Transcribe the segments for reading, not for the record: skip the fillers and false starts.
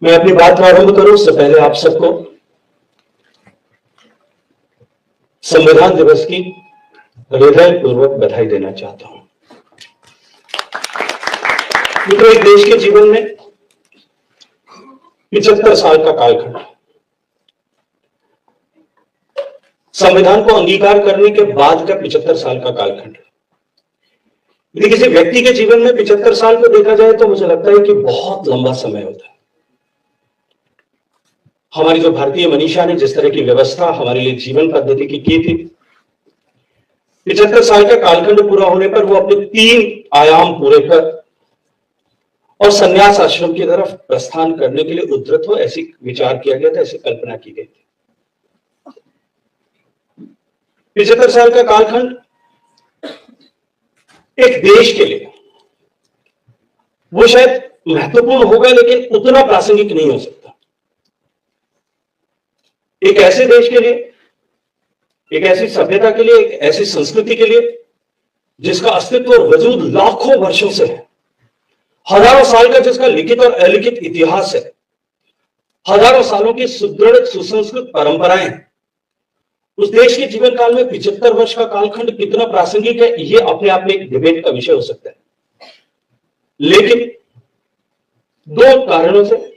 मैं अपनी बात प्रारंभ करूं उससे पहले आप सबको संविधान दिवस की हृदयपूर्वक बधाई देना चाहता हूं। मित्रों, एक देश के जीवन में 75 साल का कालखंड, संविधान को अंगीकार करने के बाद का 75 साल का कालखंड, यदि किसी व्यक्ति के जीवन में 75 साल को देखा जाए तो मुझे लगता है कि बहुत लंबा समय होता है। हमारी जो भारतीय मनीषा ने जिस तरह की व्यवस्था हमारे लिए जीवन पद्धति की थी, 75 साल का कालखंड पूरा होने पर वो अपने 3 आयाम पूरे कर और संन्यास आश्रम की तरफ प्रस्थान करने के लिए उद्धृत हो, ऐसी विचार किया गया था, ऐसी कल्पना की गई थी। 75 साल का कालखंड एक देश के लिए वो शायद महत्वपूर्ण होगा, लेकिन उतना प्रासंगिक नहीं हो सकता। एक ऐसे देश के लिए, एक ऐसी सभ्यता के लिए, एक ऐसी संस्कृति के लिए जिसका अस्तित्व और वजूद लाखों वर्षों से है, हजारों साल का जिसका लिखित और अलिखित इतिहास है, हजारों सालों की सुदृढ़ सुसंस्कृत परंपराएं, उस देश के जीवन काल में 75 वर्ष का कालखंड कितना प्रासंगिक है, यह अपने आप में एक डिबेट का विषय हो सकता है। लेकिन 2 कारणों से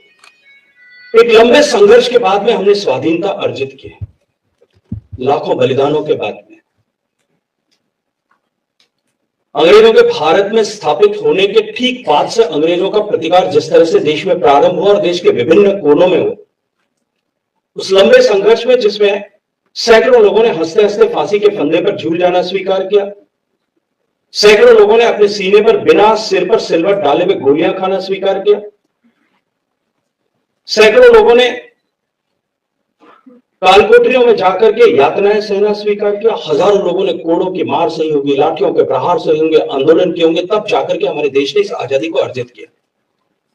एक लंबे संघर्ष के बाद में हमने स्वाधीनता अर्जित की, लाखों बलिदानों के बाद में। अंग्रेजों के भारत में स्थापित होने के ठीक बाद से अंग्रेजों का प्रतिकार जिस तरह से देश में प्रारंभ हुआ और देश के विभिन्न कोनों में हुआ, उस लंबे संघर्ष में जिसमें सैकड़ों लोगों ने हंसते हंसते फांसी के फंदे पर झूल जाना स्वीकार किया, सैकड़ों लोगों ने अपने सीने पर बिना सिर पर सिलवट डाले हुए गोलियां खाना स्वीकार किया, सैकड़ों लोगों ने कालकोठरियों में जाकर के यातनाएं सहना स्वीकार किया, हजारों लोगों ने कोड़ों की मार सही होगी, लाठियों के प्रहार सही होंगे, आंदोलन किए होंगे, तब जाकर के हमारे देश ने इस आजादी को अर्जित किया।